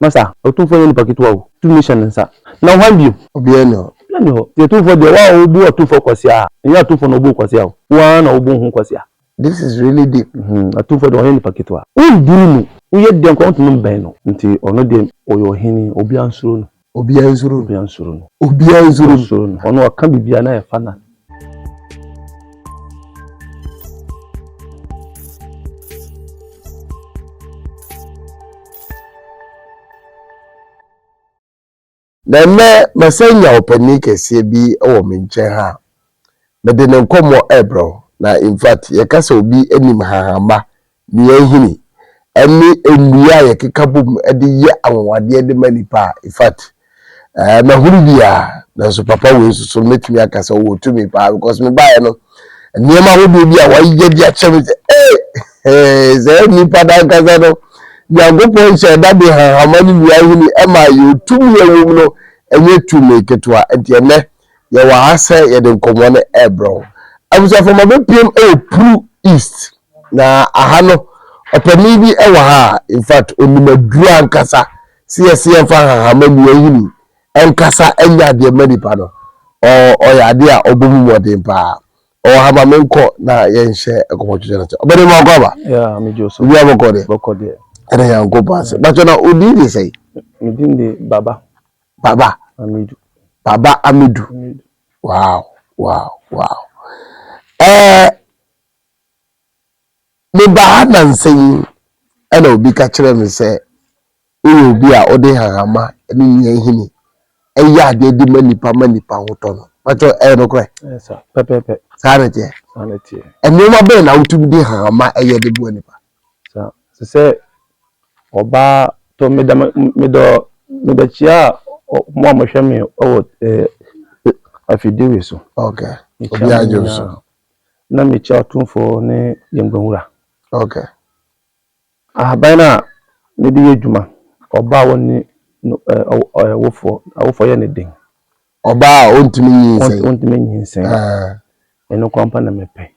Masa, otumfo ni paketu wa tu mission nsa. Na wan bio. Obi no. Ni ho. Ye tumfo de wa obu otumfo kwase a. Nya tumfo no obu kwase a. Wa na obu hu kwase a. This is really deep. Atumfo de wa ni paketu a. Uduru uye de nko ntunu ben no. Nti ono de oyo hini obi ansuro no. Obi ansuro. Obi ansuro no. Obi ansuro no. Ono aka bibia na e fana. Na me mesenya opani kese bi ewo me nchen ha. Me de nkomo ebro na in fact ye kasa obi anim hahama ni ehini. Eni enua ye kekabum e de ye anwade de manipa in fact na huru bia na so papa we so metumi akasa wo tumi pa because me bae no niema wo bi a waye di a chem ze ni pada kasa no Yagopo nche da be hahama ni wi ahini e ma ye tumi ye wo no enye tumi ketua enti ne ye wa ase ye de nkomo ne ebro abusa for my PM Pru East na ahano opani bi e wa ha in fact onimadu ankasa CSC fa hahama ni ahini enkasa enya de manipa no o ya de a obomu modin pa o hama menko na ye nhye ekomotuche na obere ma goba ya mi joso wi abokode bokode ene ya ngoba se bacho na odi de sei mi dinde baba Amidu baba Amidu wow me ba na nsen ena obi ka kire me se obi a ode hahama ene nya hini eya de di manipa hoto no bacho no kre yes sir pepe sanete enoma be na utum di hahama eye de bu anipa sa se oba to me chia mo amhwe me o afidewe so okay obi ajo so na me chia otumfo ne yemgbanwura okay ahabana me di adwuma oba woni awofo ye ne den oba ontimi nyinsen eno kwampa na mepe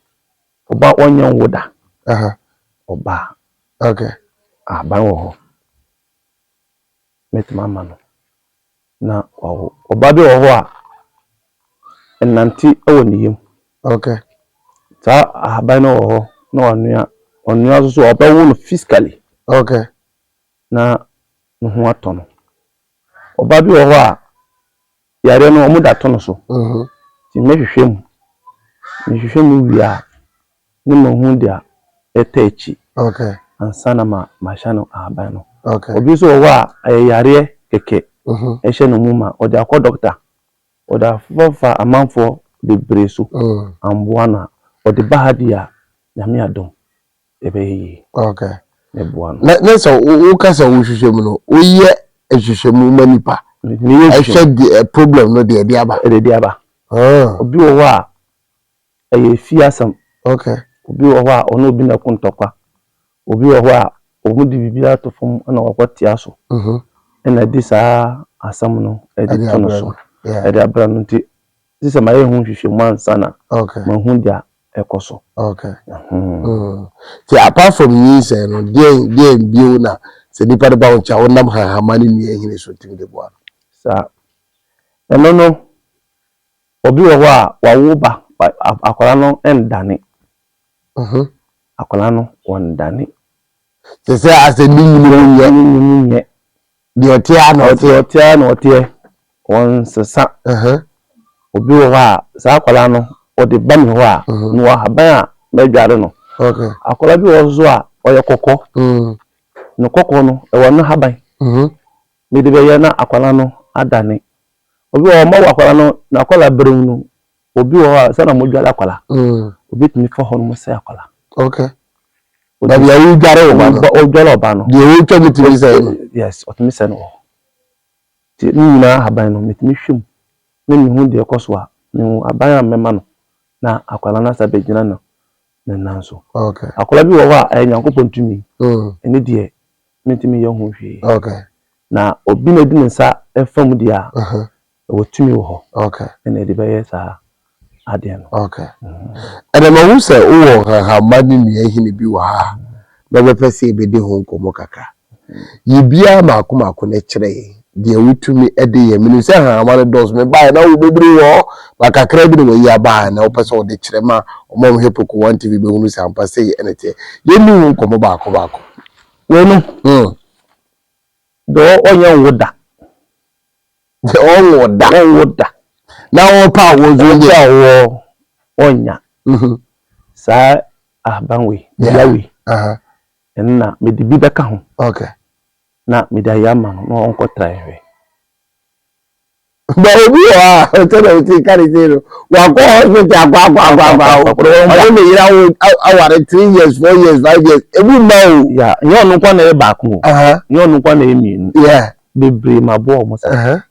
oba onye woda oba okay aban wo ho metima no na oba bi wo ho a enanti ewo ne yem okay ta aban wo ho na onua so oba wo no physically okay na ho atono oba bi wo ho a yare no omu da tono so ti mehwehwem wi a ne mahu dia etachi okay ansana ma shano aban no okay obi so wo a yare keke ehye no mu ma odi akọ doctor oda fofa amanfo bebre so amboa na odi bahadia nyame adom ebeyi okay eboa na so wo kasa wo hwehwem no wo ye ehwehwemu manipa ni ye ehwe problem no de aba obi wo a fi asam okay obi wo a ono obi na kuntokwa obi wo a omu di bibia to fom na wakwati aso ena di sa asam no edi tono so edi abra no nti sise ma ye hu hwehwemu ansana okay ma hu dia ekoso okay ti apart from you no dey bio na se nipa de ba oncha wonam hahamani ni ehine so tim de boa sa eno obi wo a wawo ba akwara no endane akwara no wondane se ase ni nye di otia na otia won sesa obi wo a sa akwara no odi ba mi ho a no haban a medware no okay akwara bi wo zo a oye kokko no kokko no e won haban me de be ye na akwara no adane obi wo ma akwara no na akwara brem no obi wo a sa na modware akwara obi tumi fa ho no mo se akwara okay da bi awu dware wo ba no o dware oba no de wo twa mitimi se no yes otumi se no ti ni na haban no mitimi hwem na mi hu de ekoso a ni aban a mema no na akwara na sa begina no na nanso okay akwara bi wo a nyankopon tumi ene de mitimi ye hu hwe okay na obi na di nsa efam dia wo tumi wo ho okay ene de be ye sa ade no okay ene ma wu se wo hahamani ni ehini bi wa ha na be pese be de ho nkomo kaka yibia maako ne kire de wutumi ede ye minu se ha ma dos me ba na wo bebri wo makakra bi no yi ba na wo pese wo de kire ma o mo hepoko 1 TV be hunu sampa sei enete ye nu nkomo baako we no do onye woda de woda na wo pa wo zo wo onya sa abanwe yawe enna me di bi beka ho okay na me da ya ma no onko try ba obi wa o te do ti kari zero wa ko hospital agwa o me ira wo aware 3 years 4 years 5 years ebu ma o ya yo no kwa na e ba ko yo no kwa na e mienu yeah bebre mabo mo sa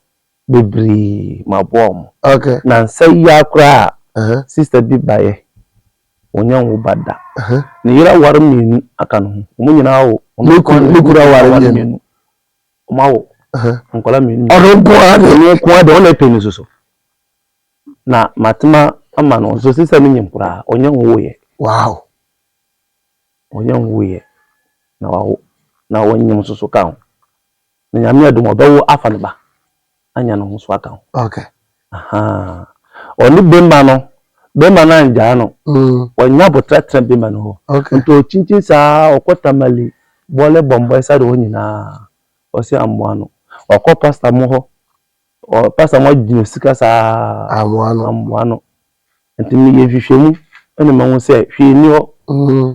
bebre mabo mo okay na nsai ya kra sister bi baye onyan wo bada ni ira war mienu aka no mo nyina wo nikura war mienu o ma wo nkola mienu ko de ona peni so na matema ama no so sister mi nyimpura onyan wo ye wow onyan wo ye na wa na wonyim so ka ho na nyame adum obawo afa ne ba anya no so aka ho okay oni bema na nja no onya botratra bema no okay nto chinchin sa okotamali bole bombo sa do nyina o se amwa no okọ pastor mo ho o pastor mo jinu sika sa amwa no ntimi ye hwehwemu ene ma ho se hwe ni ho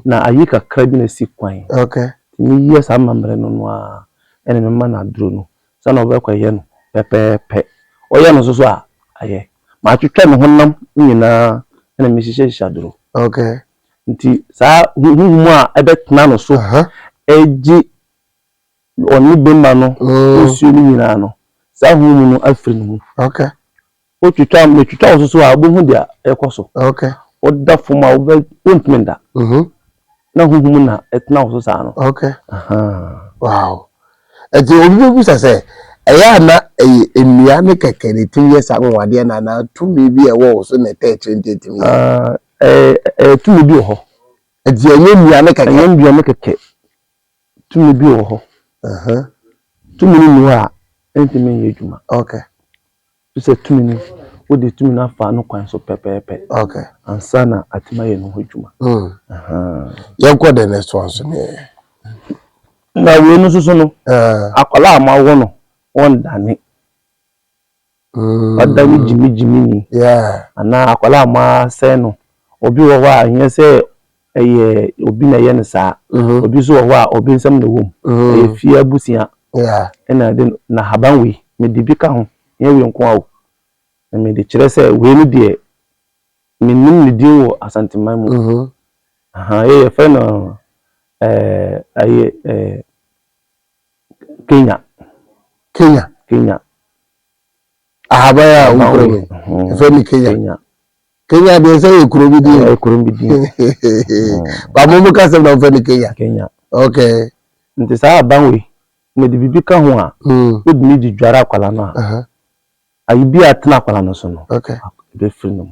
na ayika krabi na si kwan okay ni ye sa mamre no no a ene me ma na duro no sa na obekwa ye no pepepe oya no so a aye ma twetwa me honam nyina ene me hihye duro okay nti sa huhumu a ebetna no so eji oni bema no osuo ni nyina no sa huhumu no afri no okay o twetwa so a obohu dia ekoso okay o da foma o ontmenda na huhumu na etna so sa no okay wow eti obi bu sase eya na enua ne keke ne tinye sa nwade na tumi bi ewo so na 20 timi tumi bi ho eti enye enua ne keke tumi bi ho tumi ni nuwa entimi ye djuma okay so tumi ni o de tumi na fa no kwan so pepepe okay ansana atima ye no djuma yanko the next one so ne na we no so no akwala amawo no on dane odani jimi ni yeah ana akwala ama se no obi wo wa anye se eye obi na ye ne sa obi so wo a obi nsam na wom eye fie abusia yeah ena de na habanwe me di bika ho ye we nko awo na me de kire se we ni de minnim ni din wo asanteman mu ye fe no aye Kenya ahabaya ukrobi fe ni Kenya de say ukrobi di ba mo ka se na fe ni Kenya okay nti sa abanwe me de bibika ho a odumi di dwara akwala no ayi bi atena akwala no so no okay be free no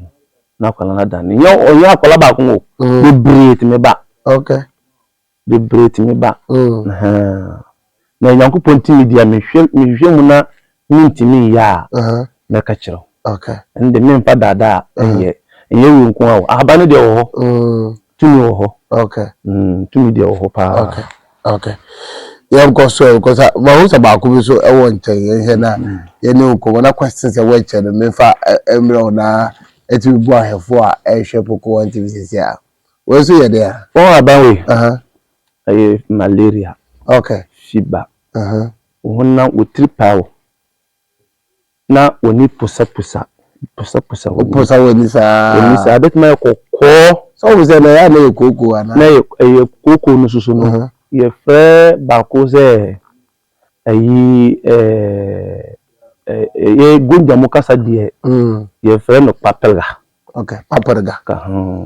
na akwala na dan yo oya akwala ba ko be breed me ba okay be breed me ba na Nyankopon timi dia me hwe mu na mintimi ya me ka kiro okay ende me mpa dada enye wi nko awo abane de wo ho tumi wo ho okay tumi de wo ho pa okay okay yam ko so ko sa ma hu sa ba ko bi so e won chen ye na ye ne ko na questions e we chen me fa emre na eti bu ahefo a e hwe poko 1 TV sisi a we so ye de a won abanwe aye malaria okay fever wonna utripawo na oni pusa woni sa betma ko so we say na ya na koko ana na ye koko no susu no ye fe ba ko se ayi ye gonja mo kasa die ye fe no papelga okay papelga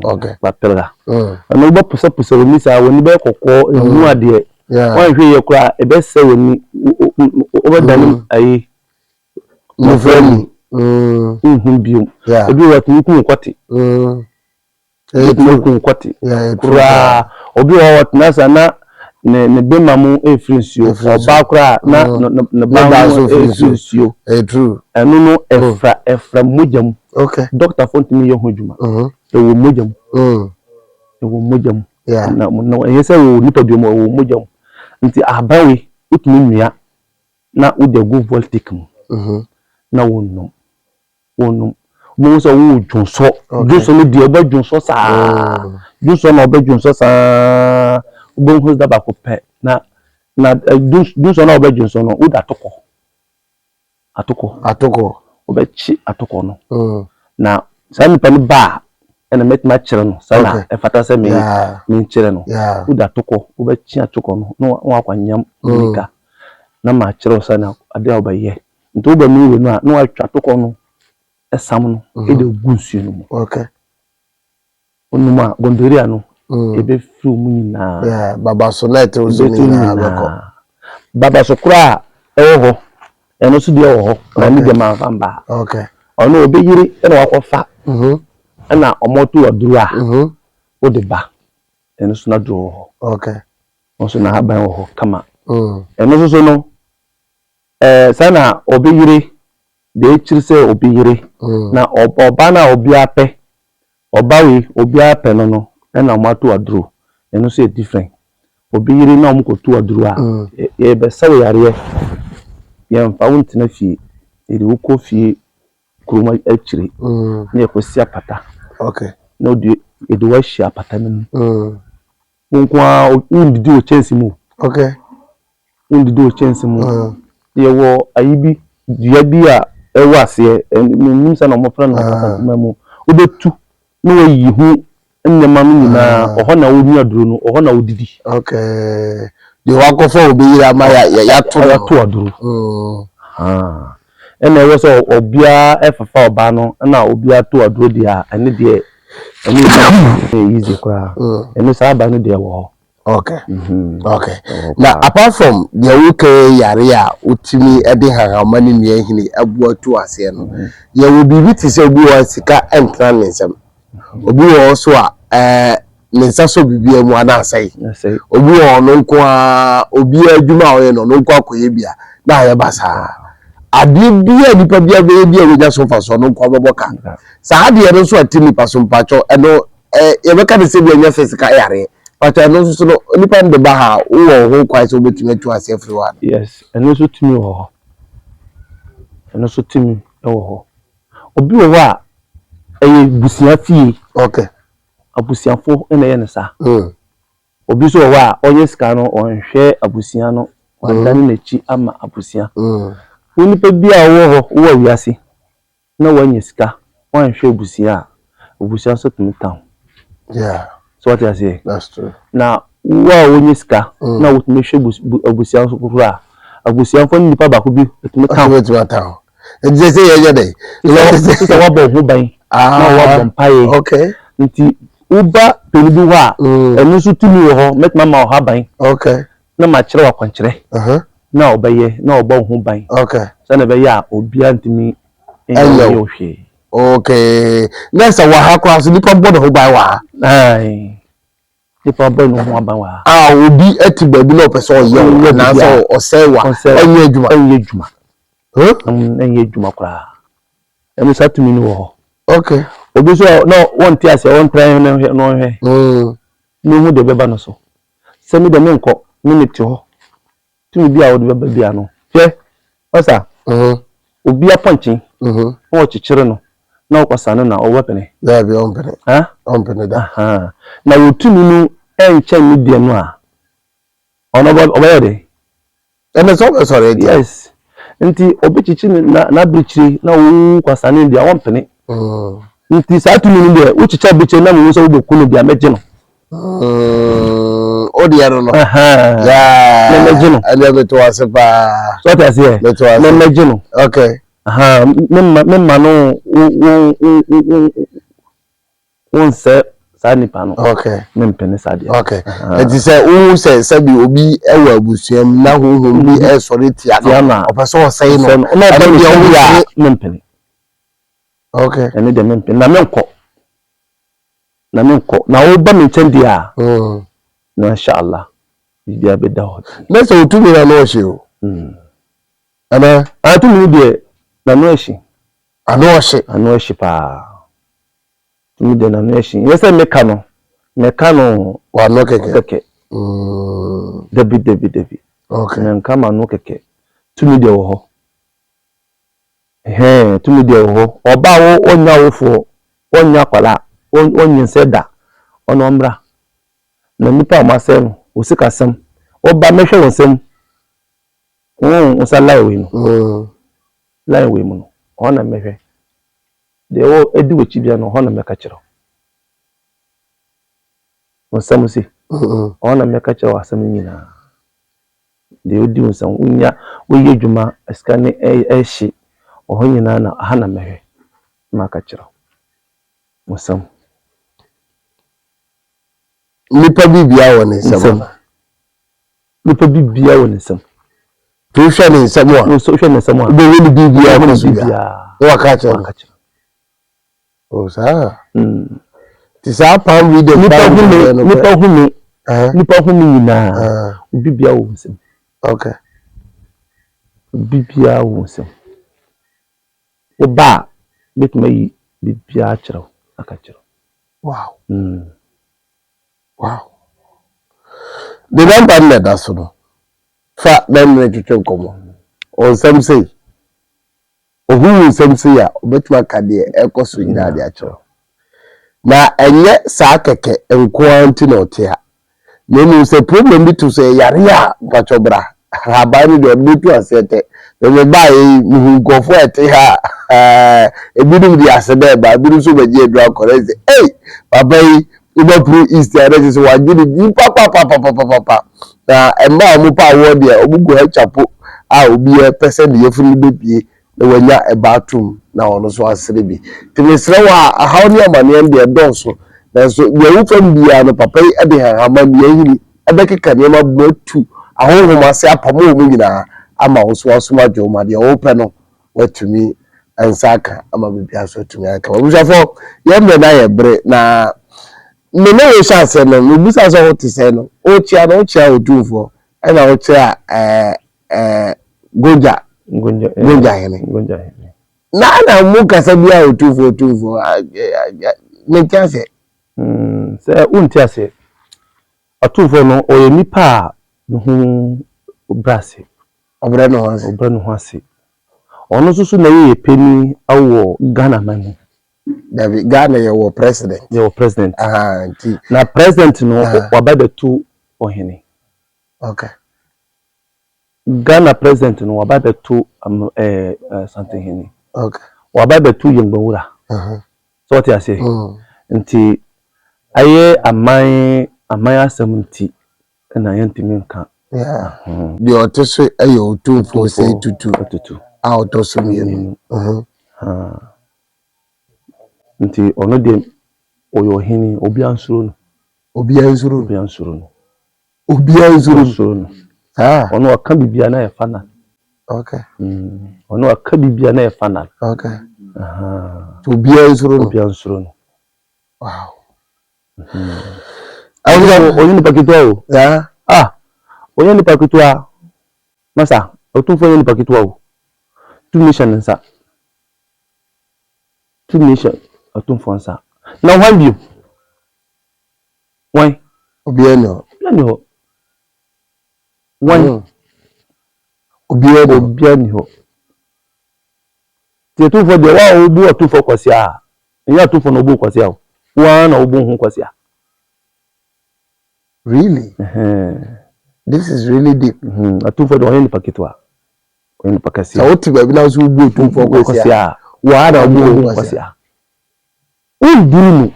okay papelga no ba pusa woni sa woni be kokko enu ade wọ́n hwe ye kura ebe se woni obedan ayi mo freni biom obi wa tun kwati kura obi wa watna sana ne bema mu efrinsuo oba kra na ne ba mu efrinsuo true enu no efra mojam okay doctor fontimi ye ho djuma ewo mojam ewo mojam na yesa wo nipa bi mo ewo mojam nti abawe utumi nua na ude go voltic mu na wonno mo so wo dwonso ne die ba dwonso saa dwonso na oba dwonso saa ubon ho da ba ko pe na dwonso na oba dwonso no uda atoko obachi atoko no na sa nipa ni ba ena metima kire no sa na efata se me kire no uda atoko obachi atoko no no akwanyam nika na ma kire sa na ade obaye nto ba mi we no a no atwa atoko no esam no ede gunsuo no okay onuma gondoria no ebe fru mu nyina baba so na ete ozumi na bako baba so kura ewo ho eno so de ewo ho na ni de ma famba okay ono obe yiri ena wakofa ena omoto waduru a o de ba eno so na duro ho okay onso na haban wo ho kama eno so no sana obe yiri de echiri obe yiri na oba na obi ape obawe obi ape no ena omoto waduru eno so different obi yiri na omokoto waduru a e be sawo yare ye mfa wontina fie eri woko fie kroma achire na ekosi apata okay na odi edo wa hia apata nim wonkwa undidi o chance mu okay undidi o chance mu ye wo ayibi dua bi a ewo ase nim sa na mo fra na asantuma mu obetu na wayi hu nnema no nyina oho na woni aduro no oho na wodidi okay de wakofo obi yira ma ya to aduro ena ewo so obia efafa oba no na obia to aduro dia ene de ene easy kwa ene sa ba no de wo okay okay na apart from the week yare a utimi e de hahama ni nua hini abu atu ase no ye wo bibi ti se obi wa sika entra nsem obi wo so a nensa so bibia mu ana asai obi wo no nko a obi adwuma o ye no nko akoye bia na ya basa ade bia nipa bia bia woja so fa so no nko aboboka sa ade no so atimi paso mpacho eno ye beka de se bia nya fisika yare but eno so no nipa nde ba ha wo ho kwai so betumi atu ase everyone yes eno so timi wo eno so timi wo obi wo a busia fie okay abusiafo ena ye ne sa obi so wa onye sika no onhwe abusia no wadani na chi ama abusia woni pe bia wo wiase na wanye sika onhwe abusia so tumi town so what you say that's true na wonye sika na wotumi hwe abusia so kura abusia fo nipa ba ko bi tumi town je say ye dey so wa bo hu ban na wa bo mpaye okay nti uba pelibi wa enu so tumi wo ho metma ma ho ban okay na ma kire wa kwankire na obaye na oba ho ban okay so na be ya obia ntimi enyo hwe okay nesa wa ha kwa so nipa bodo ho ban wa ai nipa bodo ho ban wa obi atiba bi na opeso oye na so osewa onye adwuma enye adwuma kura enu sa tumi ni wo ho okay obi so no won ti ase won try no hwe no hu de beba no so se mi de me nko minute ho tumi bia wo de beba bia no hwe osa obi aponchi wo chichire no na okwasane na owepene da bi ompene ompene da na wo tumi nu enche mi de no a ono obaye de ene so sorry yes nti obi chichi na bichiri na wo kwasane dia wompene nti sa tumi ni de uchicha biche na mu so oboku no dia meje no o dia no ya na meje no ale beto asepa so ta se na meje no okay memma no won se sa nipa no okay mempene sa dia okay enti se wo se bi obi ewa abusuam na hohom bi e sori tia no opeso o sei no na ba dia wo ya mempene okay ene de mempene na menko na wo ba me nchendi a no inshallah bibia be da hot let's say to me na no hye o ana atu mi de na no hye ano hye pa mi de na no hye yesa meka no wa no keke debi okay na nka ma no keke tu mi de wo ho tu mi de wo ho oba wo onya wofo onya kwala onyin seda ono mbra na nipa amasem no osikasem oba mehwe wonsem osa lai we no lai we mu no ona mehwe de o edi wechi bia no ona meka kiro wonsem si ona meka kiro asem nyina de odi wonsem unya oye dwuma askane ehye oho nyina na aha na mehwe maka kiro wonsem nipa bibia wɔ ne nsɛm nipa bibia wɔ ne nsɛm to hwɛ ne nsɛm a so hwɛ ne nsɛm a be woni bibia wɔ so bia wa ka kyerɛ o sa ti sa pan wi de nipa humi nyina bibia wɔ nsɛm okay bibia wɔ nsɛm oba betuma yi bibia kyerɛ aka kyerɛ wow wow the number na da so no fa dem na twetwe komo on some say ohu some say ya obetuma ka de ekoso nyina de akyerɛ na enye saa keke enko anti na otia na mu se problem bi to say yare ya bachobra haba ni de obetu asete me ba yi mu gofo ete ha ebidu di asede ba ebidu so beje edra correct hey baba yi Ubapru East Arrest so wajiri di papa na emma mu pa award ya obugo ha chapo a obi e pese de yefunu bebie na wanya ebatum na ono so asere bi timisre wa ahaw ne amane de donso na so ye wu fam bia no papa yi de ha ma bia hiri ebekeka ne ma batu ahohom ase apamo mu nyina ama wo so asoma dwoma de wo pe no watumi ansaka ama bibia so tumi aka obujafo ye mbe na ye bre na me no we sha se no busa so hot se no o chia odufo e na o chia gonja hene na mu kasa bia odufo me tia se se untia se atufo no o ye nipa hu brase obre no ho ase ono susu na ye peni awo Ghana man David Ghana your president. Na president no wabada tu ohene. Okay. Ghana president no wabada tu something hene. Okay. Wabada tu yengbawura. So what you say? Nti aye amay asemunti na yentimi nka. Yeah. The otoso ayo tu for say tutu. A otoso mi. Nti ono de oyo hini obi ansuro no ono aka bibia na e final okay ono aka bibia na e final okay obi ansuro no wow oyin ni pakitwa o oyin ni pakitwa masa otunfo oyin ni pakitwa o two nation atumfonsa na wambio wan obiano wan obiano ti tumfo de wa obu atufo kwasi a enya atufo no obu kwasi a wa na obu hu kwasi a really this is really deep atufo de oyin pakitwa oyin pakasi so oti ba bi na so obu atufo kwasi a wa na obu hu kwasi a undunu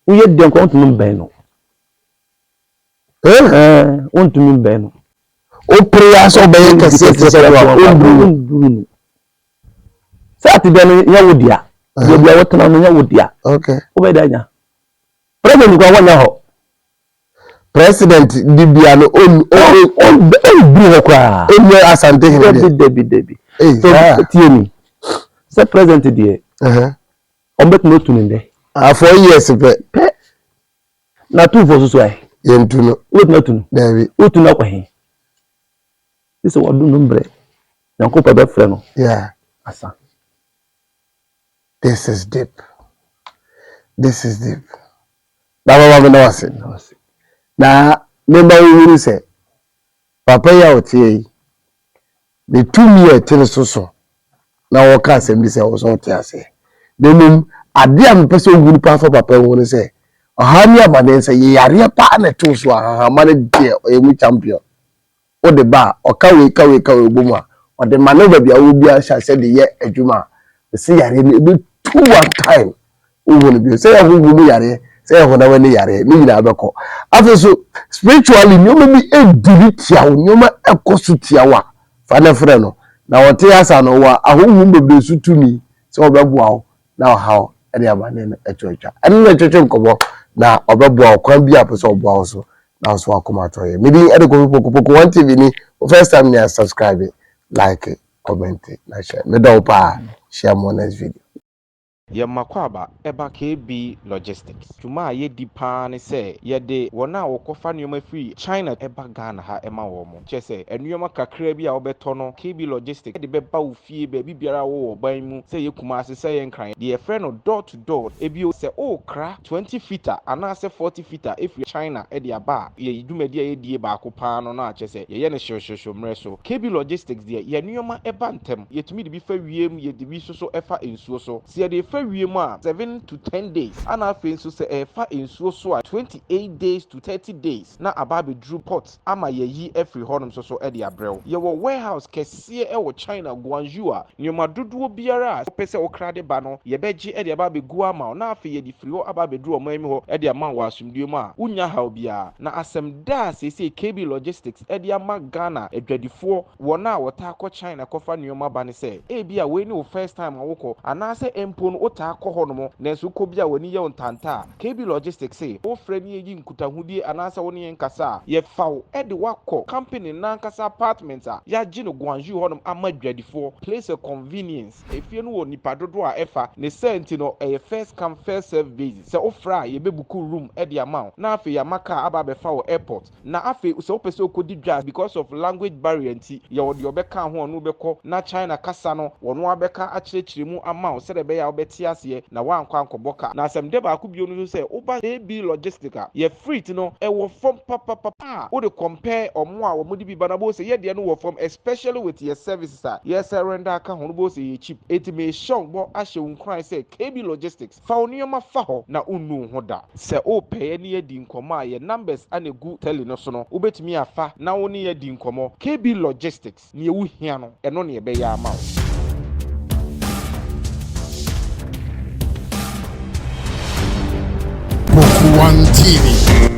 uye de nko ntunu ben no undunu ben no o prayer so be kase undunu sati de no nya wodia de bia wotena no nya wodia okay obedanya president ko wanya ho president di bia no on bru ho kwa onye asante hene debi so tieni se president die on bet no tuninde 4 years pe na two for so ai yentuno wotuna tunu David wotuna kwahin this what do number yanko pa be frɛ no yeah asa this is deep baba me na wase na memba wuri se papa ya otie the 2 year tin so na wo ka asem bi se wo so otie ase denum ade am pese wuri pa fa papa wo ni se ohani amane se yare pa na to so aha ma ne de oyemu champion o de ba o ka we bomu a o de manova bia wo bia sha se de ye adwuma se yare ni be 2 one time wo woni bi se ya wo mu yare se ya ho na wani yare ni nyina abeko afeso spiritually nyoma bi ediri tia nyoma ekoso tia wa fa na frɛ no na wote asa no wa ahohum bebre su tumi se obeboa wo na o hawo e de abane no etwetwa ene na etwetwe nkobo na obeboa wo kwan bi apeso oboa wo so na so akoma toye maybe ede ko poko one TV ni first time you subscribe like it, comment it, na share me don pa share more next video. Yamakwaba eba KB Logistics. Tuma ye di pa ne se ye de wona wokofa nneoma free China eba Ghana ha ema wo mo. Che se enneoma kakra bi a obeto no KB Logistics de beba wo fie ba bibiara wo ban mu se ye kuma ase se ye nkran. De ye frɛ no door to door ebi se o kra 20 feet ana se 40 feet if China e de aba ye dwumadi ye die ba ko pa no na che se ye ne hwehwehwe mre so. KB Logistics de ye nneoma eba ntem. Ye tumi de bi fa wiem ye de bi so efa ensuo so. Se de 7 to 10 days and afei nso se efa ensuo so a 28 days to 30 days na ababe drew port ama yeyi every honum so e de abrɛw ye wo warehouse kɛseɛ e wo China Guangzhou a nyoma dodoɔ biara a pese okrade ba no ye begye e de ababe gu ama na afei ye di free ho ababe drew ɔman mi ho e de ama wa asumdue mu a unya haw bia na asɛm da sese KB Logistics e de ama Ghana adwadifoɔ wɔna a wɔta akɔ China kɔfa nyoma ba ne sɛ e bia we ni wo first time awokɔ anase empo no ota akɔ no nanso kɔ bia wani ye ontanta KB Logistics say wo frɛ ni yi nkutahudie anasa woni yen kasa ye faw e de wakɔ company na kasa apartment a ya gye no Guangzhou honom ama dwadifo place a convenience efie no wɔ nipa dodo a ɛfa ne senti no ɛyɛ first come first serve basis sɛ wo frɛ ye bebuku room e de ama na afei ya maka aba be fa wo airport na afei sɛ wo pese okodi dwa because of language barrier nti ye wo de obɛka ho no bɛkɔ na China kasa no wɔno abɛka akyerɛkyerɛ mu ama wo sɛ de bɛ ya wobɛte ase na wankwa nkɔbɔka na asɛm de ba ko bio no sɛ oba AB Logistics ye free no e wo from papa wo de compare omo a wo de bi ba na bo sɛ ye de no wo from especially with your services a ye surrender aka ho no bo sɛ ye cheap it may show bo ahye unkran sɛ KB Logistics fa onioma fa ho na unnu ho da sɛ o pɛ ne ye di nkɔmɔ a ye numbers anegu tele no so no wobetumi afa na wo ne ye di nkɔmɔ KB Logistics ne ye wo hia no ɛno ne ye bɛ ya ama wo. One TV.